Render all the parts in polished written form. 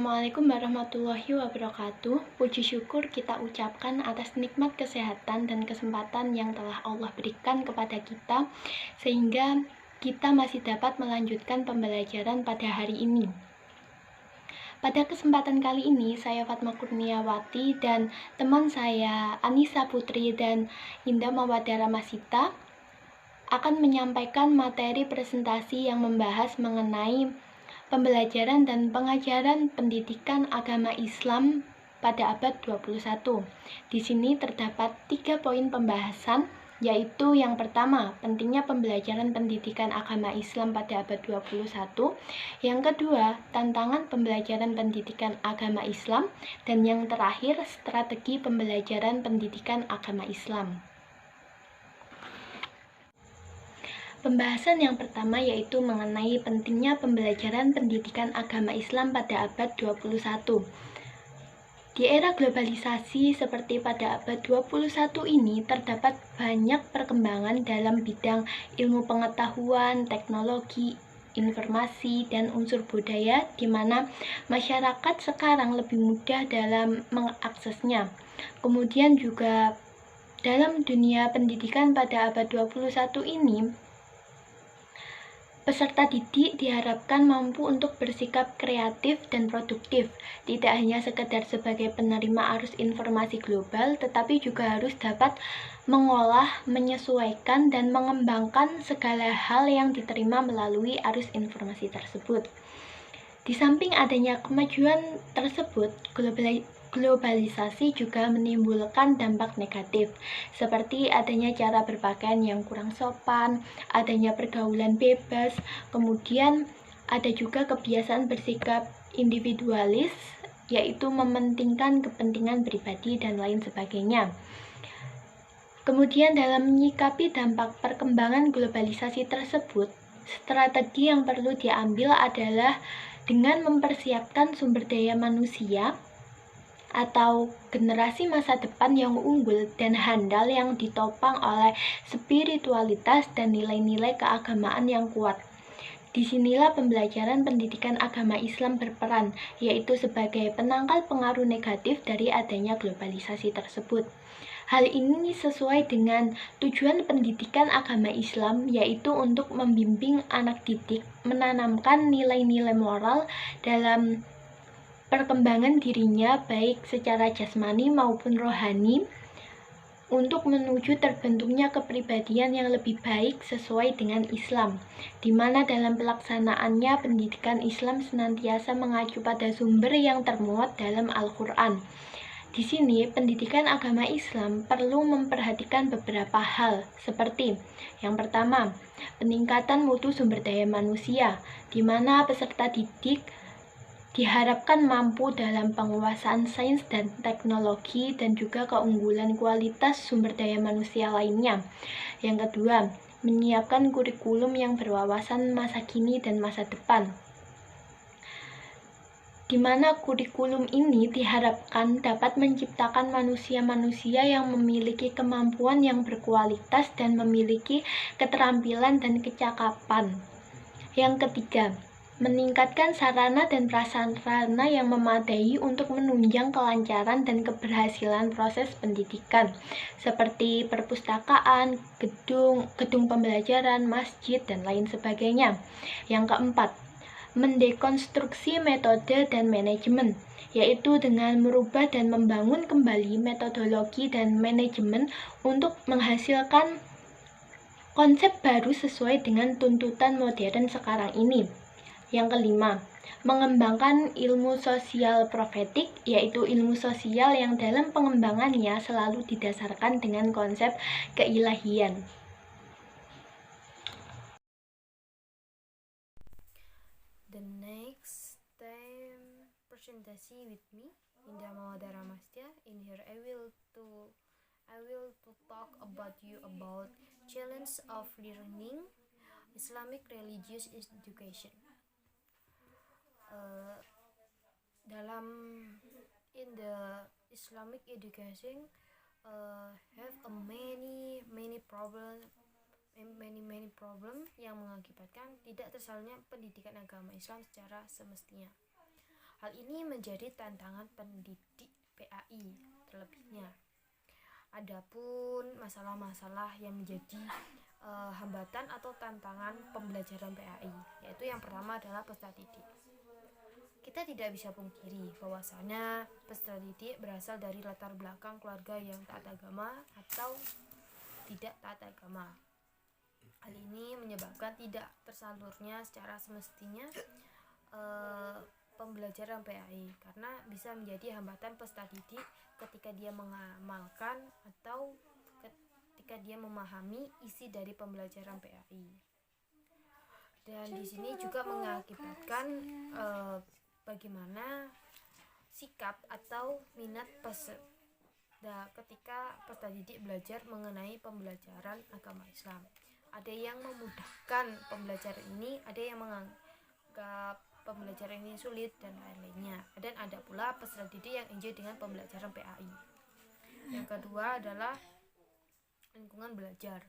Assalamualaikum warahmatullahi wabarakatuh. Puji syukur kita ucapkan atas nikmat kesehatan dan kesempatan yang telah Allah berikan kepada kita, sehingga kita masih dapat melanjutkan pembelajaran pada hari ini. Pada kesempatan kali ini, saya Fatma Kurniawati dan teman saya Anissa Putri dan Indah Mawadara Masita akan menyampaikan materi presentasi yang membahas mengenai pembelajaran dan pengajaran pendidikan agama Islam pada abad 21. Di sini terdapat 3 poin pembahasan, yaitu yang pertama, pentingnya pembelajaran pendidikan agama Islam pada abad 21. Yang kedua, tantangan pembelajaran pendidikan agama Islam. Dan yang terakhir, strategi pembelajaran pendidikan agama Islam. Pembahasan yang pertama yaitu mengenai pentingnya pembelajaran pendidikan agama Islam pada abad 21. Di era globalisasi seperti pada abad 21 ini terdapat banyak perkembangan dalam bidang ilmu pengetahuan, teknologi, informasi, dan unsur budaya di mana masyarakat sekarang lebih mudah dalam mengaksesnya. Kemudian juga dalam dunia pendidikan pada abad 21 ini, peserta didik diharapkan mampu untuk bersikap kreatif dan produktif, tidak hanya sekedar sebagai penerima arus informasi global, tetapi juga harus dapat mengolah, menyesuaikan, dan mengembangkan segala hal yang diterima melalui arus informasi tersebut. Di samping adanya kemajuan tersebut, globalisasi juga menimbulkan dampak negatif, seperti adanya cara berpakaian yang kurang sopan, adanya pergaulan bebas, kemudian ada juga kebiasaan bersikap individualis, yaitu mementingkan kepentingan pribadi dan lain sebagainya. Kemudian dalam menyikapi dampak perkembangan globalisasi tersebut, strategi yang perlu diambil adalah dengan mempersiapkan sumber daya manusia atau generasi masa depan yang unggul dan handal yang ditopang oleh spiritualitas dan nilai-nilai keagamaan yang kuat. Disinilah pembelajaran pendidikan agama Islam berperan, yaitu sebagai penangkal pengaruh negatif dari adanya globalisasi tersebut. Hal ini sesuai dengan tujuan pendidikan agama Islam, yaitu untuk membimbing anak didik menanamkan nilai-nilai moral dalam perkembangan dirinya baik secara jasmani maupun rohani untuk menuju terbentuknya kepribadian yang lebih baik sesuai dengan Islam, di mana dalam pelaksanaannya pendidikan Islam senantiasa mengacu pada sumber yang termuat dalam Al-Quran. Di sini, pendidikan agama Islam perlu memperhatikan beberapa hal, seperti yang pertama, peningkatan mutu sumber daya manusia, di mana peserta didik diharapkan mampu dalam penguasaan sains dan teknologi dan juga keunggulan kualitas sumber daya manusia lainnya. Yang kedua, menyiapkan kurikulum yang berwawasan masa kini dan masa depan, di mana kurikulum ini diharapkan dapat menciptakan manusia-manusia yang memiliki kemampuan yang berkualitas dan memiliki keterampilan dan kecakapan. Yang ketiga, meningkatkan sarana dan prasarana yang memadai untuk menunjang kelancaran dan keberhasilan proses pendidikan, seperti perpustakaan, gedung pembelajaran, masjid, dan lain sebagainya. Yang keempat, mendekonstruksi metode dan manajemen, yaitu dengan merubah dan membangun kembali metodologi dan manajemen untuk menghasilkan konsep baru sesuai dengan tuntutan modern sekarang ini. Yang kelima, mengembangkan ilmu sosial profetik, yaitu ilmu sosial yang dalam pengembangannya selalu didasarkan dengan konsep keilahian. The next time presentasi with me, Indah Mawadara Mastia. In here I will to talk about you about challenge of learning Islamic religious education. Dalam in the Islamic education have a many problem yang mengakibatkan tidak tersalunya pendidikan agama Islam secara semestinya. Hal ini menjadi tantangan pendidik PAI terlebihnya. Adapun masalah-masalah yang menjadi hambatan atau tantangan pembelajaran PAI, yaitu yang pertama adalah peserta didik. Kita tidak bisa pungkiri bahwasanya peserta didik berasal dari latar belakang keluarga yang taat agama atau tidak taat agama. Hal ini menyebabkan tidak tersalurnya secara semestinya pembelajaran PAI, karena bisa menjadi hambatan peserta didik ketika dia mengamalkan atau ketika dia memahami isi dari pembelajaran PAI. Dan di sini juga mengakibatkan bagaimana sikap atau minat ketika peserta didik belajar mengenai pembelajaran agama Islam. Ada yang memudahkan pembelajaran ini, ada yang menganggap pembelajaran ini sulit dan lain-lainnya. Dan ada pula peserta didik yang enjoy dengan pembelajaran PAI. Yang kedua adalah lingkungan belajar.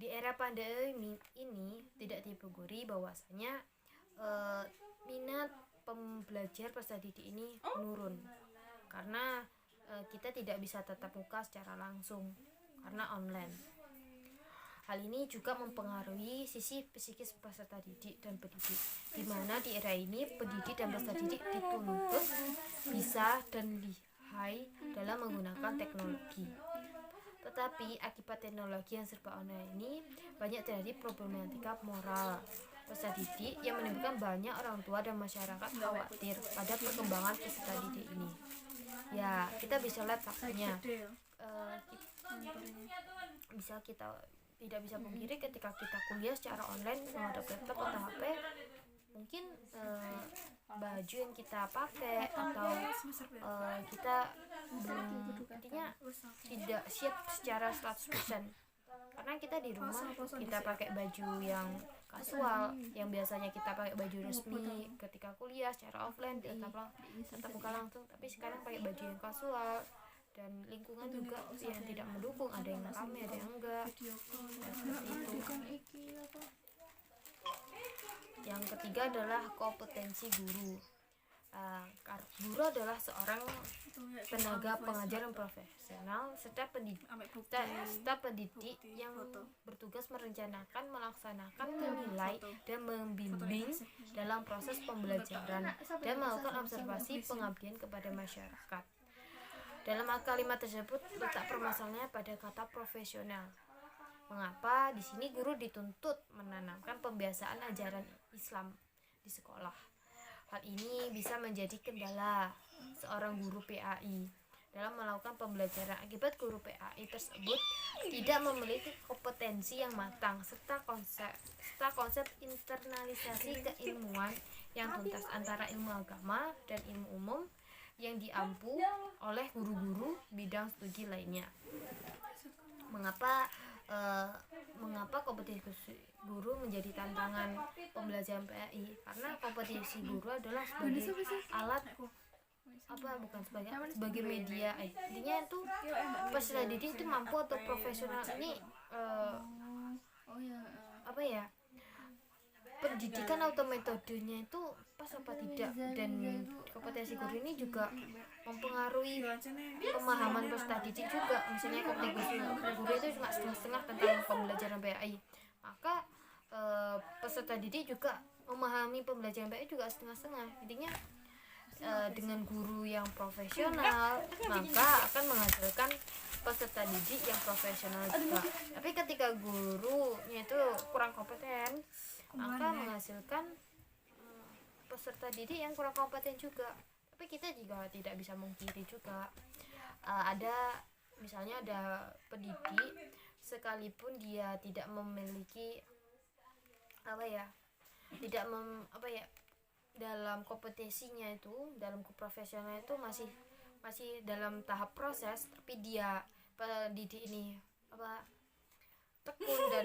Di era pandemi ini tidak dipungkiri bahwasanya minat pembelajar peserta didik ini menurun, karena kita tidak bisa tatap muka secara langsung karena online. Hal ini juga mempengaruhi sisi psikis peserta didik dan pendidik, di mana di era ini pendidik dan peserta didik dituntut bisa dan lihai dalam menggunakan teknologi. Tetapi akibat teknologi yang serba online ini banyak terjadi problematika moral peserta didik yang menimbulkan banyak orang tua dan masyarakat khawatir pada perkembangan peserta didik ini. Ya, kita bisa lihat faktanya. Tidak bisa pungkiri ketika kita kuliah secara online menghadapi laptop atau HP, mungkin baju yang kita pakai atau kita tidak siap secara 100%, karena kita di rumah kita pakai baju yang kasual, yang biasanya kita pakai baju resmi ketika kuliah secara offline tetap muka langsung, tapi sekarang pakai baju yang kasual. Dan lingkungan juga yang tidak mendukung, ada yang rame, ada yang enggak. Yang ketiga adalah kompetensi guru. Guru adalah seorang tenaga pengajar yang profesional serta pendidik yang bertugas merencanakan, melaksanakan, menilai, dan membimbing dalam proses pembelajaran dan melakukan observasi pengabdian kepada masyarakat. Dalam kalimat tersebut letak permasalahannya pada kata profesional. Mengapa di sini guru dituntut menanamkan pembiasaan ajaran Islam di sekolah? Hal ini bisa menjadi kendala seorang guru PAI dalam melakukan pembelajaran akibat guru PAI tersebut tidak memiliki kompetensi yang matang serta konsep internalisasi keilmuan yang tuntas antara ilmu agama dan ilmu umum yang diampu oleh guru-guru bidang studi lainnya. Mengapa kompetisi guru menjadi tantangan pembelajaran PAI? Karena kompetisi guru adalah sebagai alat sebagai media. Intinya itu peserta didik itu mampu atau profesional ini pendidikan atau metodenya itu pas apa tidak, dan kompetensi guru ini juga mempengaruhi pemahaman peserta didik juga. Misalnya kompetensi guru itu cuma setengah-setengah tentang pembelajaran PAI, maka peserta didik juga memahami pembelajaran PAI juga setengah-setengah. Intinya dengan guru yang profesional maka akan menghasilkan peserta didik yang profesional juga. Tapi ketika gurunya itu kurang kompeten, maka menghasilkan peserta didik yang kurang kompeten juga. Tapi kita juga tidak bisa mungkiri juga misalnya ada pendidik sekalipun dia tidak memiliki dalam kompetisinya itu, dalam keprofesional itu masih dalam tahap proses, tapi dia pendidik ini tekun dan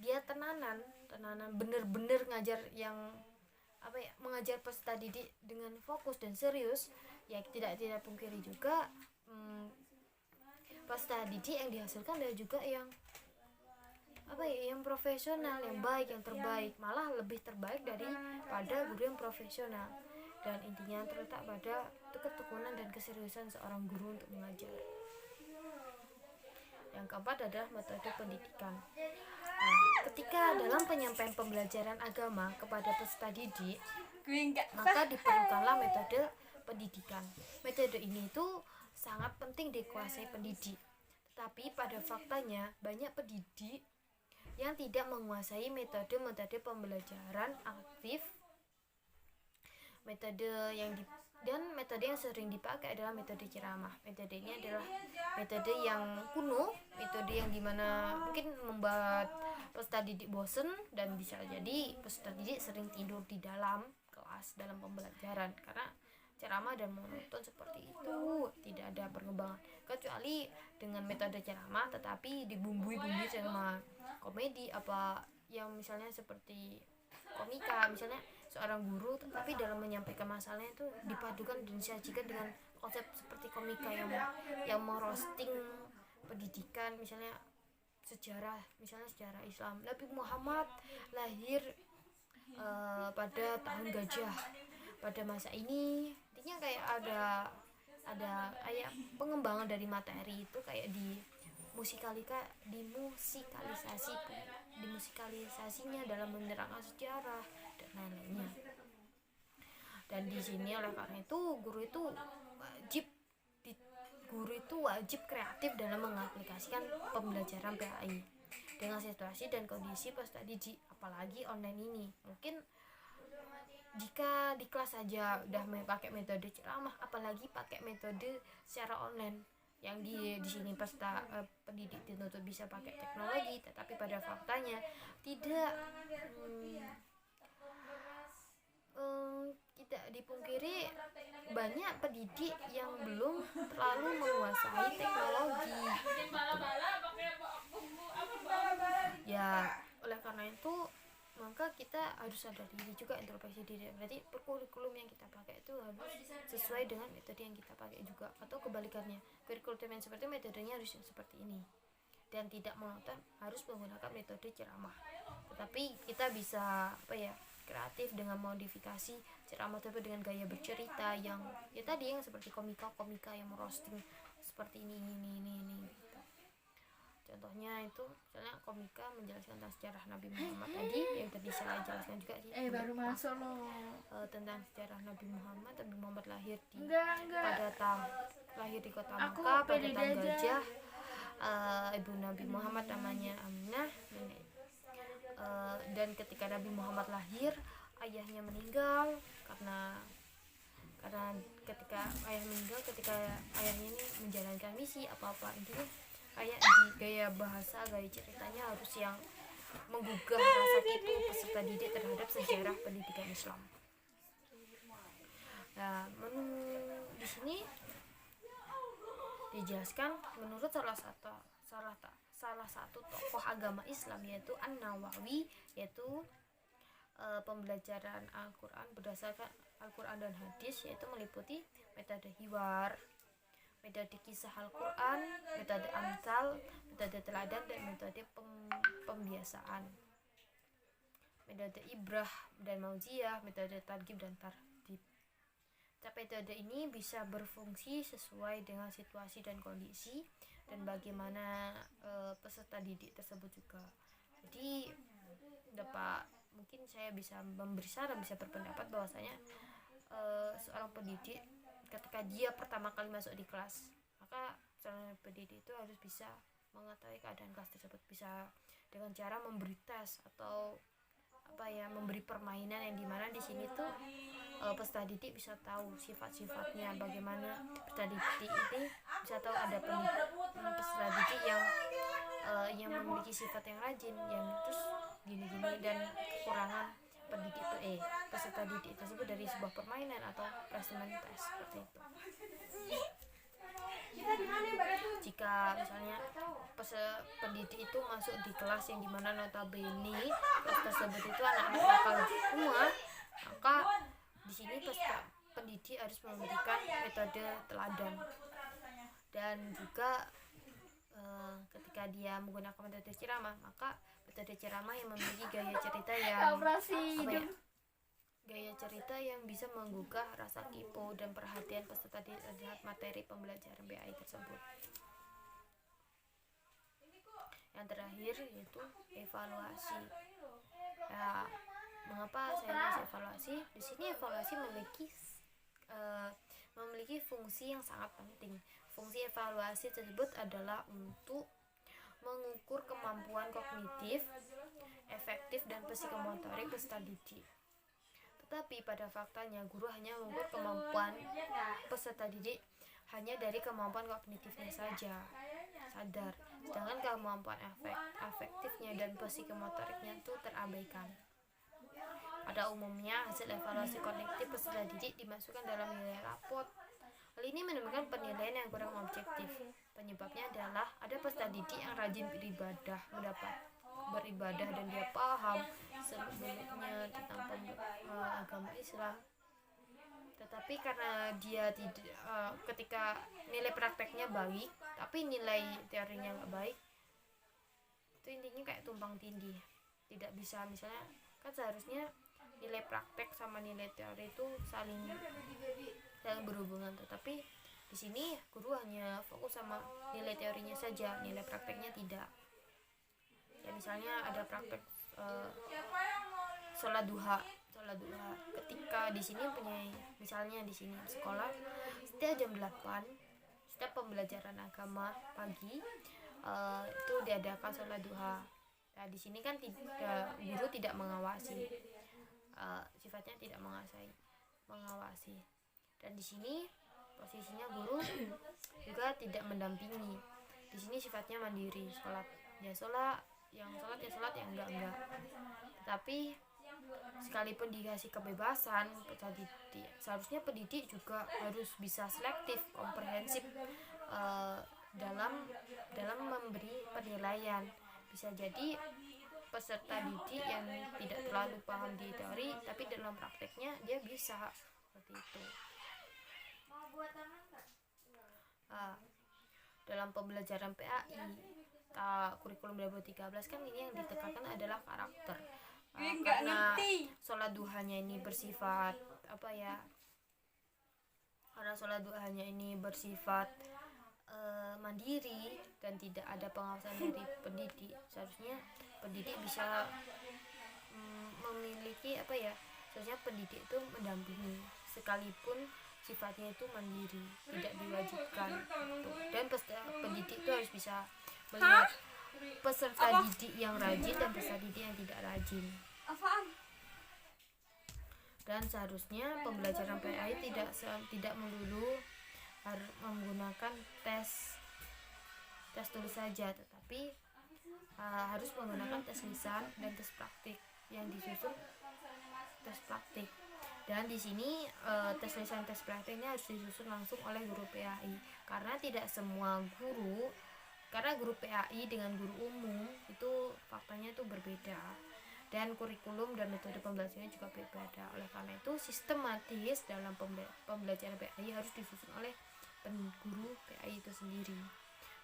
dia tenanan bener-bener ngajar yang mengajar peserta didik dengan fokus dan serius. Ya tidak pungkiri juga peserta didik yang dihasilkan ada juga yang yang profesional, yang baik, yang terbaik, malah lebih terbaik daripada guru yang profesional. Dan intinya terletak pada ketekunan dan keseriusan seorang guru untuk mengajar. Yang keempat adalah metode pendidikan. Ketika dalam penyampaian pembelajaran agama kepada peserta didik, maka diperlukanlah metode pendidikan. Metode ini itu sangat penting dikuasai pendidik. Tetapi pada faktanya banyak pendidik yang tidak menguasai metode-metode pembelajaran aktif. Metode yang sering dipakai adalah metode ceramah. Metode ini adalah metode yang kuno, metode yang dimana mungkin membuat peserta didik bosen, dan bisa jadi peserta didik sering tidur di dalam kelas dalam pembelajaran karena ceramah dan monoton seperti itu, tidak ada perkembangan. Kecuali dengan metode ceramah tetapi dibumbui-bumbui sama komedi, apa yang misalnya seperti komika, misalnya seorang guru tapi dalam menyampaikan masalahnya itu dipadukan dan disajikan dengan konsep seperti komika yang merosting pendidikan, misalnya sejarah Islam. Nabi Muhammad lahir pada tahun gajah pada masa ini. Intinya kayak ada kayak pengembangan dari materi itu kayak dimusikalisasinya dalam menerangkan sejarah dan lain-lainnya. Dan di sini oleh karena itu guru itu wajib kreatif dalam mengaplikasikan pembelajaran PAI dengan situasi dan kondisi peserta didik, apalagi online ini. Mungkin jika di kelas saja udah pakai metode ceramah, apalagi pakai metode secara online, yang di sini peserta pendidik dituntut bisa pakai teknologi, tetapi pada faktanya tidak tidak dipungkiri banyak pendidik yang belum terlalu menguasai teknologi. Ya, oleh karena itu maka kita harus sadar diri juga, introspeksi diri. Berarti kurikulum yang kita pakai itu harus sesuai dengan metode yang kita pakai juga, atau kebalikannya, kurikulum yang seperti metodenya harus yang seperti ini, dan tidak monoton harus menggunakan metode ceramah. Tetapi kita bisa kreatif dengan modifikasi ceramah tapi dengan gaya bercerita yang tadi yang seperti komika yang merosting seperti ini gitu. Contohnya itu misalnya komika menjelaskan tentang sejarah Nabi Muhammad tadi, yang tadi saya jelaskan juga sih. Baru masuk loh. Tentang sejarah Nabi Muhammad lahir lahir di kota Aku Makkah pada pede tahun aja. gajah. Ibu Nabi Muhammad namanya Aminah. Dan ketika Nabi Muhammad lahir, ayahnya meninggal karena ketika ayahnya ini menjalankan misi apa-apa, intinya kayak di gaya bahasa, gaya ceritanya harus yang menggugah rasa itu peserta didik terhadap sejarah pendidikan Islam. Nah, di sini dijelaskan menurut salah satu tokoh agama Islam, yaitu An-Nawawi, yaitu pembelajaran Al-Quran berdasarkan Al-Quran dan hadis, yaitu meliputi metode hiwar, metode kisah Al-Quran, metode amsal, metode teladan, dan metode pembiasaan, metode ibrah dan mauziah, metode targhib dan tarhib. Metode ini bisa berfungsi sesuai dengan situasi dan kondisi dan bagaimana peserta didik tersebut juga. Jadi mungkin saya bisa memberi saran, bisa berpendapat bahwasanya seorang pendidik ketika dia pertama kali masuk di kelas, maka seorang pendidik itu harus bisa mengetahui keadaan kelas tersebut, bisa dengan cara memberi tes atau memberi permainan yang dimana di sini tuh peserta didik bisa tahu sifat-sifatnya, bagaimana peserta didik ini bisa tahu ada peserta didik yang memiliki sifat yang rajin, yang terus gini dan kekurangan peserta didik tersebut dari sebuah permainan atau placement test seperti itu. Jika misalnya pendidik itu masuk di kelas yang dimana notabene kelas tersebut itu anak-anak nakal semua, maka di sini peserta pendidik harus memberikan metode teladan. Dan juga ketika dia menggunakan metode ceramah, maka metode ceramah yang memiliki gaya cerita yang gaya cerita yang bisa menggugah rasa kepo dan perhatian peserta terhadap materi pembelajaran BAI tersebut. Yang terakhir yaitu evaluasi. Ya, mengapa saya bahas evaluasi? Di sini evaluasi memiliki fungsi yang sangat penting. Fungsi evaluasi tersebut adalah untuk mengukur kemampuan kognitif, efektif dan psikomotorik peserta didik. Tetapi pada faktanya guru hanya mengukur kemampuan peserta didik hanya dari kemampuan kognitifnya saja, sadar, sedangkan kemampuan afektifnya dan psikomotoriknya itu terabaikan. Pada umumnya, hasil evaluasi kognitif peserta didik dimasukkan dalam nilai raport. Hal ini menimbulkan penilaian yang kurang objektif. Penyebabnya adalah ada peserta didik yang rajin beribadah dan dia paham seluruhnya tentang agama Islam. Tetapi karena dia tidak ketika nilai prakteknya baik, tapi nilai teorinya nggak baik, itu intinya kayak tumpang tindih. Tidak bisa, misalnya kan seharusnya nilai praktek sama nilai teori itu saling berhubungan, tetapi di sini guru hanya fokus sama nilai teorinya saja, nilai prakteknya tidak. Ya misalnya ada praktek sholat duha. Ketika di sini misalnya di sini sekolah setiap jam 8 setiap pembelajaran agama pagi itu diadakan sholat duha. Nah di sini kan guru tidak mengawasi, sifatnya tidak mengawasi. Dan di sini posisinya guru juga tidak mendampingi. Di sini sifatnya mandiri, sholat yang enggak. Tetapi sekalipun dikasih kebebasan pendidik, seharusnya pendidik juga harus bisa selektif, komprehensif dalam memberi penilaian. Bisa jadi peserta didik yang tidak terlalu paham di teori, tapi dalam prakteknya dia bisa seperti itu. Dalam pembelajaran PAI kurikulum 2013 kan ini yang ditekankan adalah karakter. Karena sholat duhanya ini bersifat mandiri dan tidak ada pengawasan dari pendidik, seharusnya pendidik bisa memiliki seharusnya pendidik itu mendampingi sekalipun sifatnya itu mandiri, tidak diwajibkan gitu. Dan pendidik itu harus bisa melihat peserta didik yang rajin dan peserta didik yang tidak rajin. Dan seharusnya pembelajaran PAI tidak melulu harus menggunakan tes tulis saja, tetapi harus menggunakan tes lisan dan tes praktik yang disusun tes praktik. Dan di sini tes lisan tes praktiknya harus disusun langsung oleh guru PAI, karena tidak semua guru, karena guru PAI dengan guru umum itu faktanya itu berbeda, dan kurikulum dan metode pembelajarannya juga berbeda. Oleh karena itu sistematis dalam pembelajaran PAI harus disusun oleh guru PAI itu sendiri,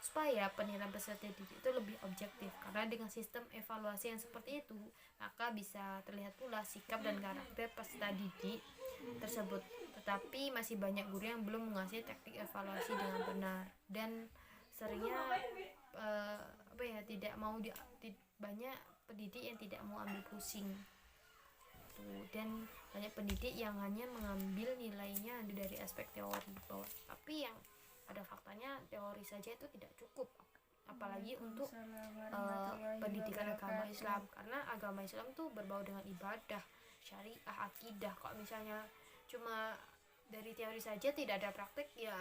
supaya penilaian peserta didik itu lebih objektif. Karena dengan sistem evaluasi yang seperti itu, maka bisa terlihat pula sikap dan karakter peserta didik tersebut. Tetapi masih banyak guru yang belum menguasai teknik evaluasi dengan benar, dan seringnya banyak pendidik yang tidak mau ambil pusing dan banyak pendidik yang hanya mengambil nilainya dari aspek teori bahwa, tapi yang pada faktanya teori saja itu tidak cukup, apalagi untuk pendidikan agama Islam, karena agama Islam tuh berbau dengan ibadah, syariah, akidah. Kalau misalnya cuma dari teori saja tidak ada praktek, ya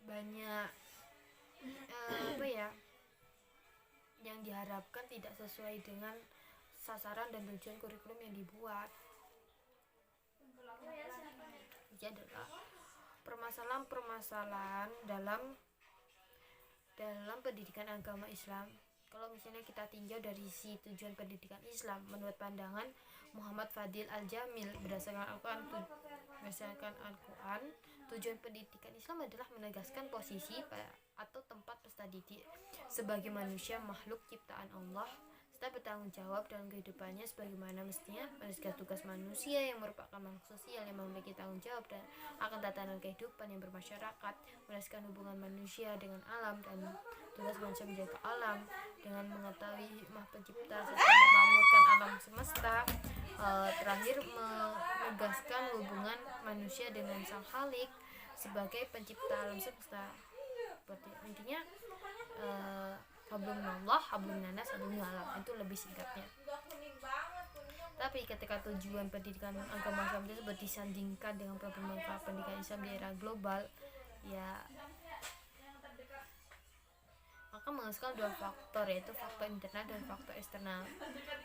banyak yang diharapkan tidak sesuai dengan sasaran dan tujuan kurikulum yang dibuat. Jadi adalah permasalahan dalam pendidikan agama Islam. Kalau misalnya kita tinjau dari sisi tujuan pendidikan Islam menurut pandangan Muhammad Fadil Al-Jamil berdasarkan Al-Quran, tujuan pendidikan Islam adalah menegaskan posisi atau tempat peserta didik sebagai manusia makhluk ciptaan Allah serta bertanggung jawab dalam kehidupannya sebagaimana mestinya menyelesaikan tugas manusia yang merupakan makhluk sosial yang memiliki tanggung jawab dan akan tatanan kehidupan yang bermasyarakat, menyelesaikan hubungan manusia dengan alam dan tugas manusia menjaga alam dengan mengetahui hikmah pencipta serta memakmurkan alam semesta. Terakhir menegaskan hubungan manusia dengan sang Khalik sebagai pencipta alam semesta. Seperti intinya hablum minallah, hablum minas, hablum minal alam, itu lebih singkatnya. Tapi ketika tujuan pendidikan agama Islam tersebut disandingkan dengan problem pendidikan Islam di era global, ya maka menghasilkan dua faktor, yaitu faktor internal dan faktor eksternal.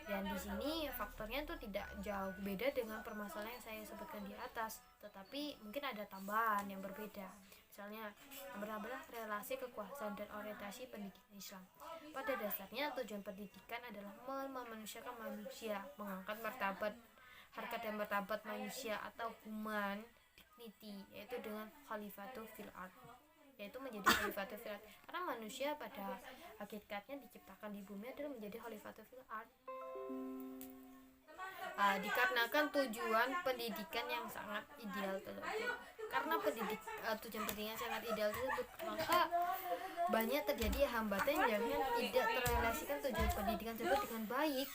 Dan di sini faktornya itu tidak jauh beda dengan permasalahan yang saya sebutkan di atas, tetapi mungkin ada tambahan yang berbeda. Misalnya, adalah relasi kekuasaan dan orientasi pendidikan Islam. Pada dasarnya tujuan pendidikan adalah memanusiakan manusia, mengangkat martabat, harkat dan martabat manusia atau human dignity, yaitu dengan khalifatul fil ard, yaitu menjadi khalifatul fil ard. Karena manusia pada hakikatnya diciptakan di bumi adalah menjadi khalifatul fil ard. Dikarenakan tujuan pendidikan yang sangat ideal tersebut, karena tujuan pendidikan sangat ideal tersebut, maka banyak terjadi hambatan yang tidak terrealisasikan tujuan pendidikan tersebut dengan baik.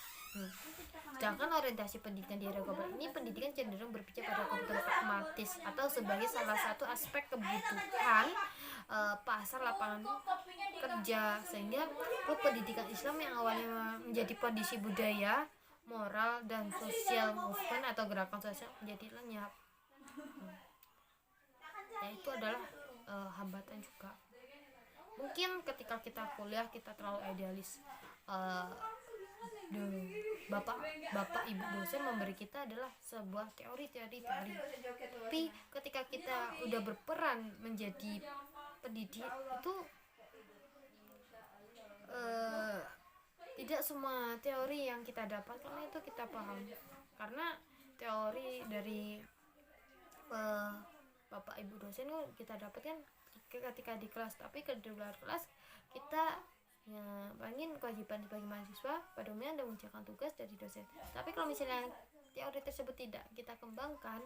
Sedangkan orientasi pendidikan di era global ini, pendidikan cenderung berpijak pada kebutuhan pragmatis atau sebagai salah satu aspek kebutuhan pasar lapangan kerja, sehingga pendidikan Islam yang awalnya menjadi kondisi budaya, moral dan sosial movement atau gerakan sosial menjadi lenyap. Ya, itu adalah hambatan juga. Mungkin ketika kita kuliah kita terlalu idealis. Bapak ibu dosen memberi kita adalah sebuah teori. Tapi ketika kita udah berperan menjadi pendidik itu tidak semua teori yang kita dapatkan itu kita paham, karena teori dari bapak ibu dosen kita dapatkan ketika di kelas, tapi di luar kelas kita ingin kewajiban sebagai mahasiswa pada umumnya ada mengerjakan tugas dari dosen. Tapi kalau misalnya teori tersebut tidak kita kembangkan,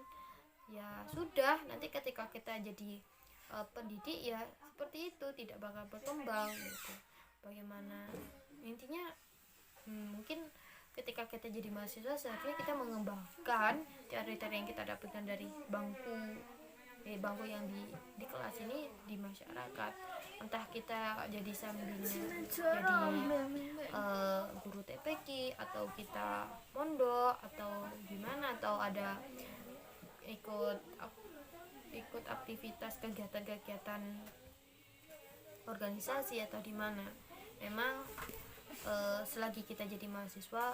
ya sudah, nanti ketika kita jadi pendidik ya seperti itu, tidak bakal berkembang gitu. Bagaimana intinya mungkin ketika kita jadi mahasiswa seharusnya kita mengembangkan teori-teori yang kita dapatkan dari bangku yang di kelas ini di masyarakat. Entah kita jadi sambilnya jadi guru TPQ atau kita mondok atau gimana, atau ada ikut aktivitas kegiatan organisasi atau di mana. Memang selagi kita jadi mahasiswa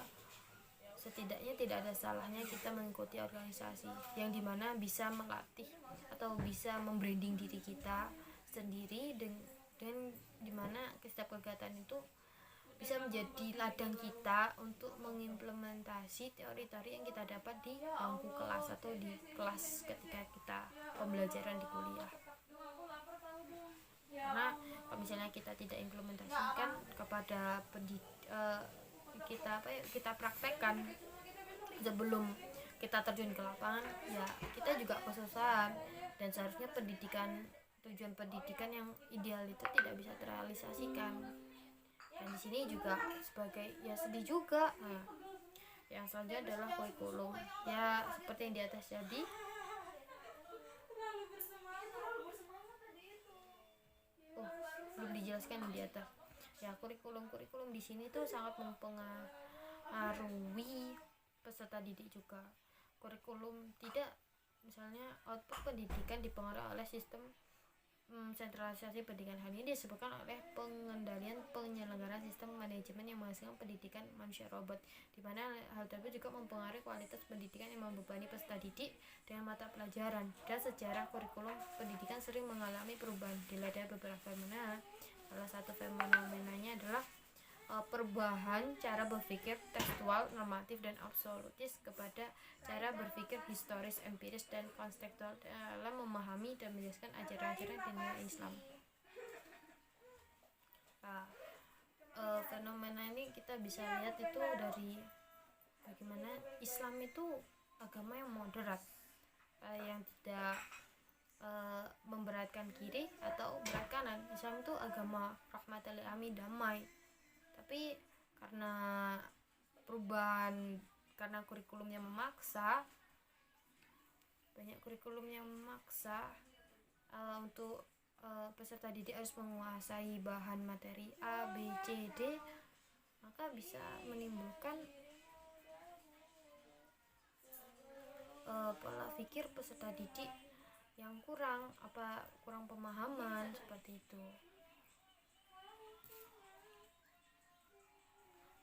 setidaknya tidak ada salahnya kita mengikuti organisasi yang dimana bisa melatih atau bisa membranding diri kita sendiri, dan dimana setiap kegiatan itu bisa menjadi ladang kita untuk mengimplementasi teori-teori yang kita dapat di bangku kelas atau di kelas ketika kita pembelajaran di kuliah. Karena kalau misalnya kita tidak implementasikan kepada kita praktekkan sebelum kita terjun ke lapangan, ya kita juga kesusahan. Dan seharusnya tujuan pendidikan yang ideal itu tidak bisa terrealisasikan. Dan di sini juga sebagai ya sedih juga. Nah, yang selanjutnya adalah kurikulum. Ya seperti yang di atas tadi, belum dijelaskan di atas. Ya kurikulum di sini tuh sangat mempengaruhi peserta didik juga. Kurikulum tidak, misalnya output pendidikan dipengaruhi oleh sistem sentralisasi pendidikan. Hal ini disebabkan oleh pengendalian penyelenggaraan sistem manajemen yang menghasilkan pendidikan manusia robot, di mana hal tersebut juga mempengaruhi kualitas pendidikan yang membebani peserta didik dengan mata pelajaran. Dan sejarah kurikulum pendidikan sering mengalami perubahan. Dilihat dari beberapa fenomena, salah satu fenomenanya adalah perubahan cara berpikir tekstual, normatif, dan absolutis kepada cara berpikir historis, empiris, dan kontekstual dalam memahami dan menjelaskan ajaran-ajaran nilai Islam. fenomena ini kita bisa lihat itu dari bagaimana Islam itu agama yang moderat, yang tidak memberatkan kiri atau berat kanan. Islam itu agama rahmatal lil alamin, damai. Tapi karena perubahan, karena kurikulumnya memaksa, banyak kurikulum yang memaksa untuk peserta didik harus menguasai bahan materi A, B, C, D, maka bisa menimbulkan pola pikir peserta didik yang kurang pemahaman seperti itu.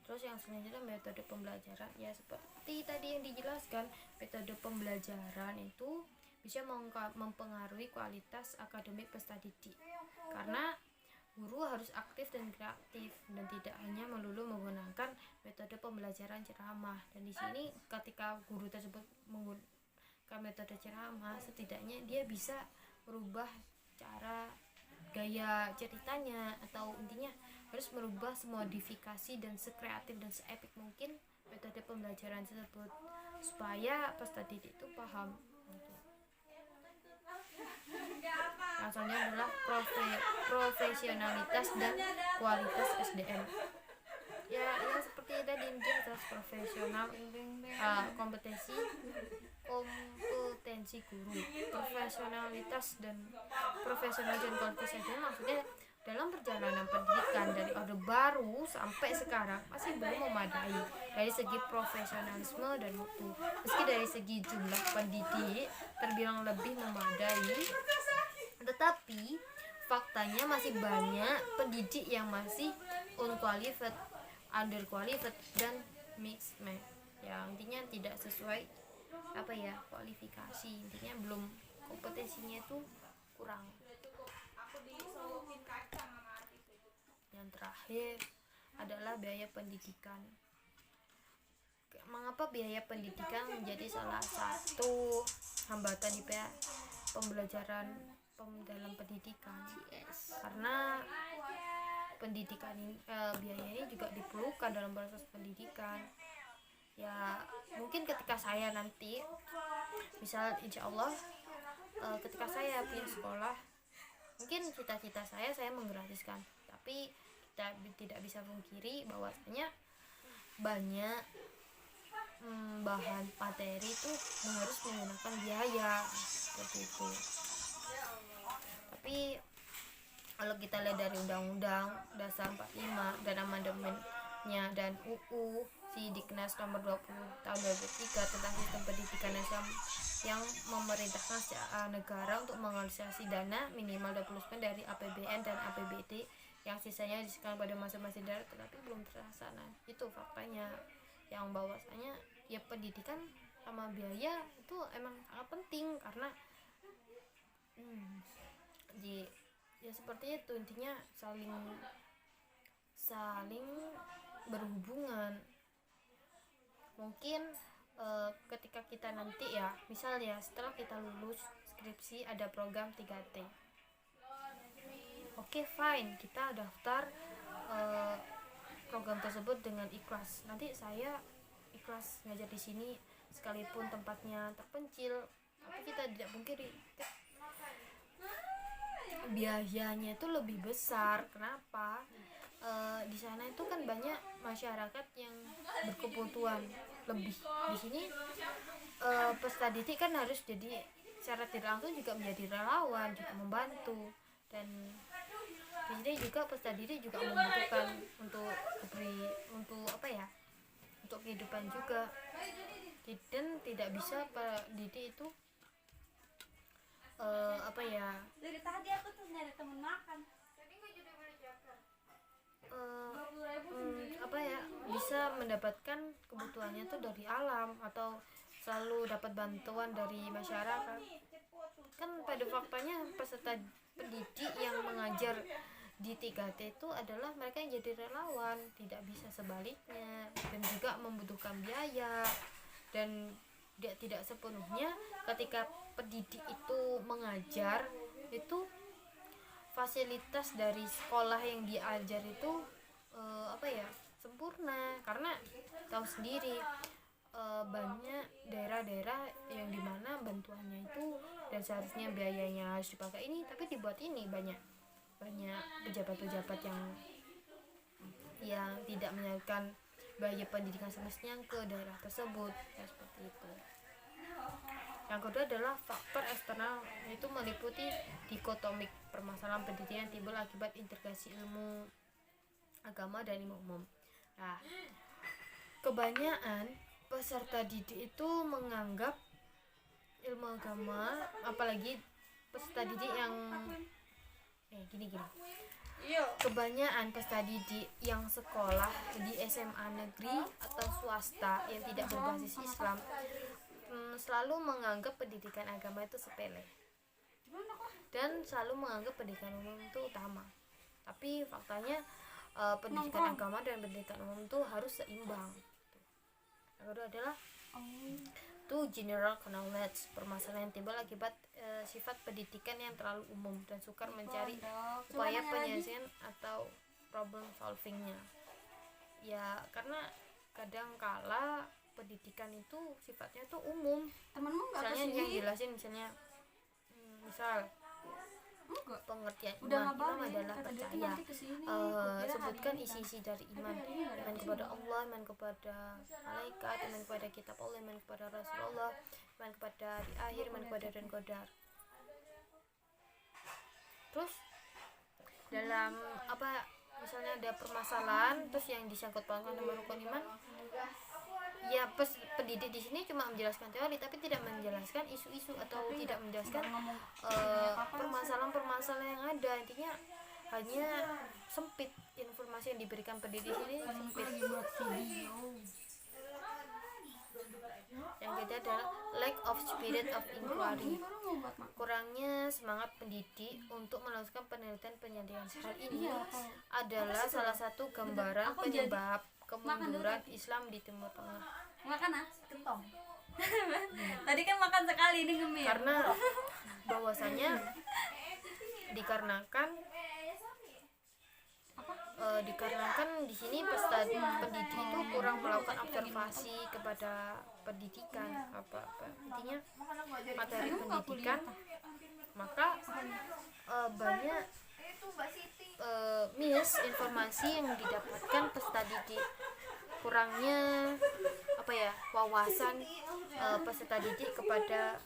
Terus yang selanjutnya metode pembelajaran, ya seperti tadi yang dijelaskan, metode pembelajaran itu bisa mempengaruhi kualitas akademik peserta didik, karena guru harus aktif dan kreatif dan tidak hanya melulu menggunakan metode pembelajaran ceramah. Dan di sini ketika guru tersebut menggunakan metode ceramah, setidaknya dia bisa merubah cara gaya ceritanya, atau intinya harus merubah semodifikasi dan sekreatif dan seepik mungkin metode pembelajaran tersebut supaya peserta didik itu paham. Yang selanjutnya adalah profesionalitas dan kualitas SDM. Ya seperti tadi, intinya profesional, kompetensi guru, profesionalitas dan kualitas SDM maksudnya dalam perjalanan pendidikan dari Orde Baru sampai sekarang masih belum memadai dari segi profesionalisme dan mutu. Meski dari segi jumlah pendidik terbilang lebih memadai, tetapi faktanya masih banyak pendidik yang masih unqualified, underqualified, dan mixed match. Ya intinya tidak sesuai kualifikasi, intinya belum, kompetensinya itu kurang. Yang terakhir adalah biaya pendidikan. Mengapa biaya pendidikan menjadi salah satu hambatan di pembelajaran dalam pendidikan? Karena pendidikan ini, biaya ini juga diperlukan dalam proses pendidikan. Ya mungkin ketika saya nanti, misal insya Allah ketika saya punya sekolah, mungkin cita-cita saya menggratiskan, tapi kita tidak bisa pungkiri bahwasanya banyak bahan materi itu harus menggunakan biaya seperti itu. Tapi kalau kita lihat dari Undang-Undang Dasar 45 dan amandemennya dan UU Sidiknas nomor 20 tahun 2003 tentang sistem pendidikan yang memerintahkan negara untuk mengalokasi dana minimal 20% dari APBN dan APBD yang sisanya disediakan pada masing-masing daerah, tetapi belum terlaksana. Itu faktanya, yang bahwasanya ya pendidikan sama biaya itu emang sangat penting, karena ya seperti itu, intinya saling berhubungan. Mungkin ketika kita nanti ya, misal ya setelah kita lulus skripsi ada program 3T, oke, fine, kita daftar program tersebut dengan ikhlas. Nanti saya ikhlas ngajar di sini sekalipun tempatnya terpencil, tapi kita tidak pungkiri biayanya itu lebih besar. Kenapa? Di sana itu kan banyak masyarakat yang berkebutuhan lebih. Di sini peserta didik kan harus jadi secara tidak langsung juga menjadi relawan, juga membantu, dan di sini juga peserta didik juga membutuhkan untuk untuk kehidupan juga, dan tidak bisa pendidik itu dari tadi aku tuh nyari temen makan. Bisa mendapatkan kebutuhannya tuh dari alam atau selalu dapat bantuan dari masyarakat. Kan pada faktanya peserta pendidik yang mengajar di 3T itu adalah mereka yang jadi relawan, tidak bisa sebaliknya, dan juga membutuhkan biaya. Dan tidak sepenuhnya ketika pendidik itu mengajar itu fasilitas dari sekolah yang diajar itu sempurna, karena tahu sendiri banyak daerah-daerah yang dimana bantuannya itu dan seharusnya biayanya harus dipakai ini, tapi dibuat ini banyak pejabat-pejabat yang tidak menyalurkan biaya pendidikan semestinya ke daerah tersebut, ya seperti itu. Yang kedua adalah faktor eksternal, yaitu meliputi dikotomik permasalahan pendidikan timbul akibat integrasi ilmu agama dan ilmu umum. Nah, kebanyakan peserta didik itu menganggap ilmu agama, apalagi peserta didik yang kebanyakan peserta didik yang sekolah di SMA negeri atau swasta yang tidak berbasis Islam selalu menganggap pendidikan agama itu sepele dan selalu menganggap pendidikan umum itu utama. Tapi faktanya pendidikan agama dan pendidikan umum itu harus seimbang. Yang kedua adalah general knowledge, permasalahan yang timbul akibat sifat pendidikan yang terlalu umum dan sukar mencari upaya penyelesaian atau problem solvingnya. Ya karena kadang kala pendidikan itu sifatnya tuh umum. Misalnya yang jelasin misal pengertian iman adalah percaya, sebutkan isi-isi dari iman kepada Allah, iman kepada malaikat, iman kepada kitab Allah, iman kepada Rasulullah, iman kepada hari akhir, iman kepada dan qadar. Terus dalam misalnya ada permasalahan terus yang disangkut pautkan sama rukun iman, ya pendidik di sini cuma menjelaskan teori tapi tidak menjelaskan isu-isu atau tidak menjelaskan permasalahan-permasalahan yang ada. Intinya hanya sempit, informasi yang diberikan pendidik ini sempit. Yang ketiga adalah lack of spirit of inquiry, kurangnya semangat pendidik untuk melakukan penelitian. Hal ini adalah salah satu gambaran penyebab kemunduran Islam di Timur Tengah. Makan kentong. Tadi kan makan sekali ini ngemil. Karena bahwasanya dikarenakan di sini pendidik itu kurang melakukan observasi kepada pendidikan intinya materi pendidikan, maka banyak informasi yang didapatkan peserta didik, kurangnya wawasan peserta didik kepada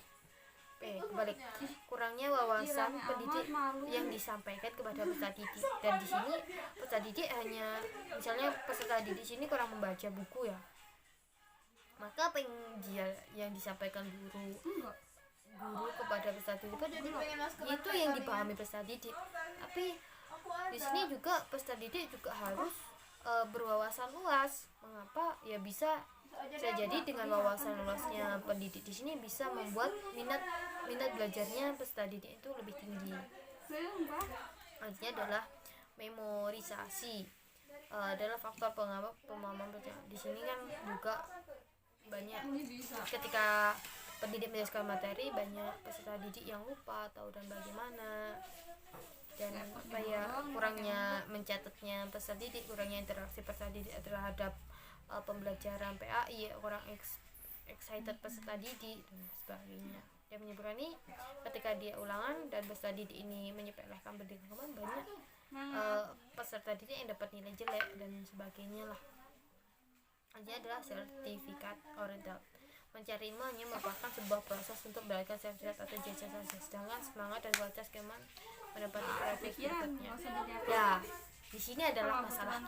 kurangnya wawasan pendidik yang disampaikan kepada peserta didik. Dan di sini peserta didik hanya misalnya peserta didik sini kurang membaca buku ya, maka apa yang disampaikan guru kepada peserta didik itu yang dipahami peserta didik. Tapi di sini juga peserta didik juga harus berwawasan luas. Mengapa? Ya bisa jadi dengan wawasan luasnya pendidik di sini bisa membuat minat belajarnya peserta didik itu lebih tinggi. Artinya adalah memorisasi adalah faktor pemahaman belajar. Di sini kan juga banyak ketika pendidik menjelaskan materi, banyak peserta didik yang lupa tahu dan bagaimana, dan kurangnya mencatatnya peserta didik, kurangnya interaksi peserta didik terhadap pembelajaran PAI, kurang excited peserta didik dan sebagainya. Yang menyebutkan ini ketika dia ulangan dan peserta didik ini menyepelekan pendidikan banyak peserta didik yang dapat nilai jelek dan sebagainya lah. Ini adalah sertifikat oriental. Mencari ilmu hanya merupakan sebuah proses untuk mendapatkan sertifikat atau jasa, sedangkan semangat dan kualitas keman mendapatkan kreatif berikutnya. Ya, di sini adalah masalah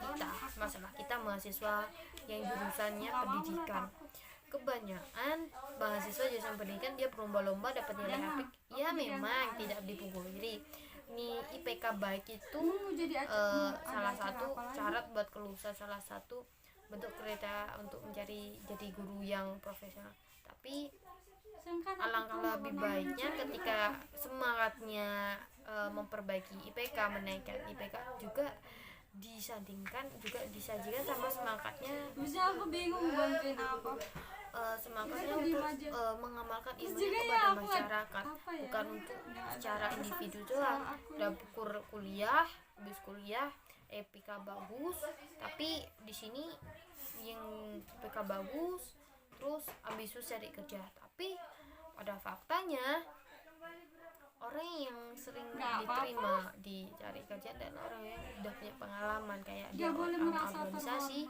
kita mahasiswa yang jurusannya pendidikan. Kebanyakan mahasiswa jurusan pendidikan dia berlomba-lomba dapat nilai apik. Ya memang tidak dipungkiri. Ini IPK baik itu salah satu syarat buat kelulusan, salah satu bentuk kriteria untuk jadi guru yang profesional. Tapi alangkah lebih baiknya ketika semangatnya memperbaiki IPK, menaikkan IPK juga disajikan sama semangatnya semangatnya untuk mengamalkan ilmunya kepada masyarakat, bukan untuk secara individu doang. Udah kuliah, habis kuliah IPK bagus, tapi di sini yang IPK bagus terus ambisius cari kerja, tapi pada faktanya orang yang sering diterima di cari kerja adalah orang yang udah punya pengalaman, kayak dia orang organisasi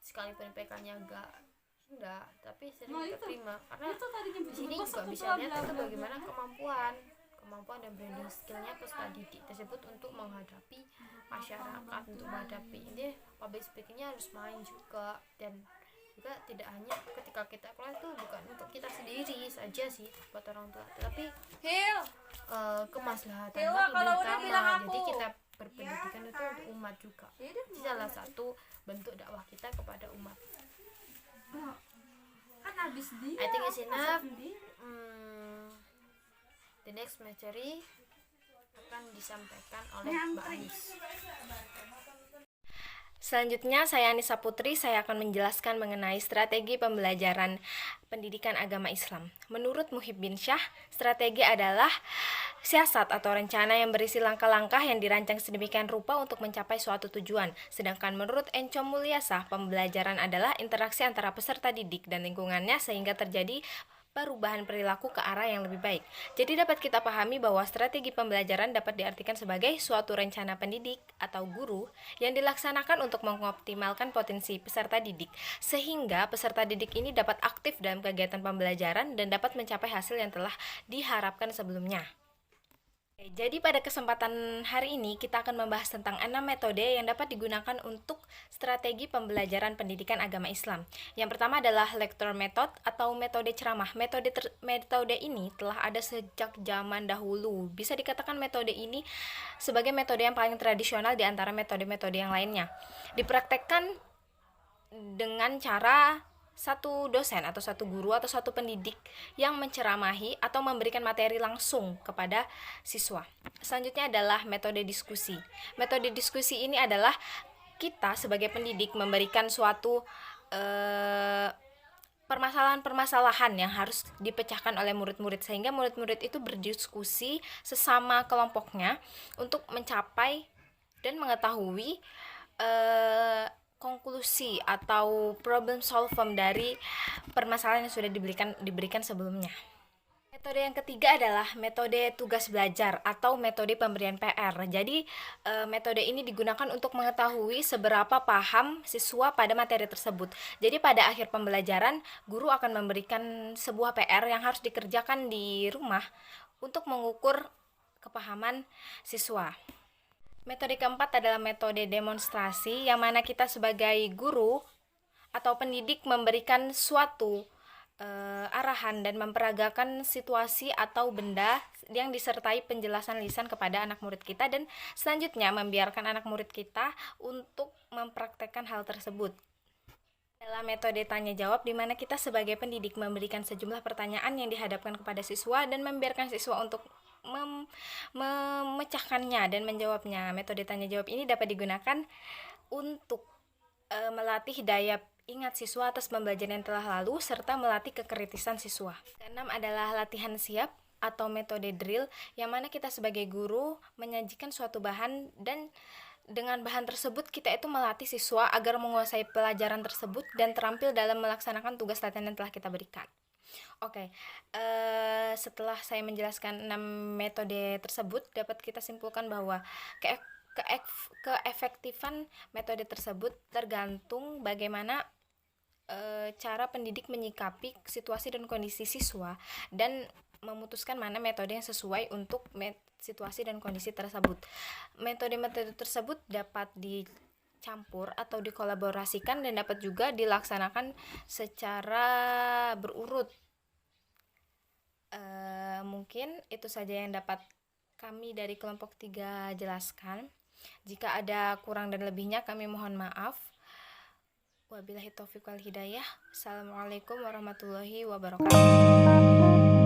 sekalipun IPK-nya enggak, tapi sering diterima. Karena di sini juga bisa lihat itu bagaimana kemampuan dan branding skillnya peserta didik tersebut untuk menghadapi masyarakat, untuk menghadapi ini public speakingnya harus main juga, dan juga tidak hanya ketika kita kelas itu bukan untuk kita sendiri saja sih buat orang tua, tapi kemaslahatan lebih utama. Jadi kita berpendidikan itu untuk umat juga. Ini salah satu bentuk dakwah kita kepada umat. I think it's enough. The next materi akan disampaikan oleh Mbak Anis. Selanjutnya, saya Anissa Putri, saya akan menjelaskan mengenai strategi pembelajaran pendidikan agama Islam. Menurut Muhib bin Syah, strategi adalah siasat atau rencana yang berisi langkah-langkah yang dirancang sedemikian rupa untuk mencapai suatu tujuan. Sedangkan menurut Encom Mulyasah, pembelajaran adalah interaksi antara peserta didik dan lingkungannya sehingga terjadi perubahan perilaku ke arah yang lebih baik. Jadi dapat kita pahami bahwa strategi pembelajaran dapat diartikan sebagai suatu rencana pendidik atau guru yang dilaksanakan untuk mengoptimalkan potensi peserta didik, sehingga peserta didik ini dapat aktif dalam kegiatan pembelajaran dan dapat mencapai hasil yang telah diharapkan sebelumnya. Jadi pada kesempatan hari ini kita akan membahas tentang 6 metode yang dapat digunakan untuk strategi pembelajaran pendidikan agama Islam. Yang pertama adalah lecture method atau metode ceramah. Metode ini telah ada sejak zaman dahulu. Bisa dikatakan metode ini sebagai metode yang paling tradisional di antara metode-metode yang lainnya. Dipraktekkan dengan cara satu dosen atau satu guru atau satu pendidik yang menceramahi atau memberikan materi langsung kepada siswa. Selanjutnya adalah metode diskusi. Metode diskusi ini adalah kita sebagai pendidik memberikan suatu permasalahan-permasalahan yang harus dipecahkan oleh murid-murid, sehingga murid-murid itu berdiskusi sesama kelompoknya untuk mencapai dan mengetahui konklusi atau problem solve dari permasalahan yang sudah diberikan sebelumnya. Metode yang ketiga adalah metode tugas belajar atau metode pemberian PR. Jadi metode ini digunakan untuk mengetahui seberapa paham siswa pada materi tersebut. Jadi pada akhir pembelajaran, guru akan memberikan sebuah PR yang harus dikerjakan di rumah untuk mengukur kepahaman siswa. Metode keempat adalah metode demonstrasi, yang mana kita sebagai guru atau pendidik memberikan suatu arahan dan memperagakan situasi atau benda yang disertai penjelasan lisan kepada anak murid kita, dan selanjutnya membiarkan anak murid kita untuk mempraktekkan hal tersebut. Adalah metode tanya jawab, di mana kita sebagai pendidik memberikan sejumlah pertanyaan yang dihadapkan kepada siswa dan membiarkan siswa untuk memecahkannya dan menjawabnya. Metode tanya jawab ini dapat digunakan untuk melatih daya ingat siswa atas pembelajaran yang telah lalu serta melatih kekritisan siswa. Keenam adalah latihan siap atau metode drill, yang mana kita sebagai guru menyajikan suatu bahan, dan dengan bahan tersebut kita itu melatih siswa agar menguasai pelajaran tersebut dan terampil dalam melaksanakan tugas latihan yang telah kita berikan. Oke, setelah saya menjelaskan 6 metode tersebut, dapat kita simpulkan bahwa keefektifan metode tersebut tergantung bagaimana cara pendidik menyikapi situasi dan kondisi siswa dan memutuskan mana metode yang sesuai untuk situasi dan kondisi tersebut. Metode-metode tersebut dapat dicampur atau dikolaborasikan dan dapat juga dilaksanakan secara berurut. Mungkin itu saja yang dapat kami dari kelompok 3 jelaskan. Jika ada kurang dan lebihnya kami mohon maaf. Wabillahi taufiq wal hidayah. Assalamualaikum warahmatullahi wabarakatuh.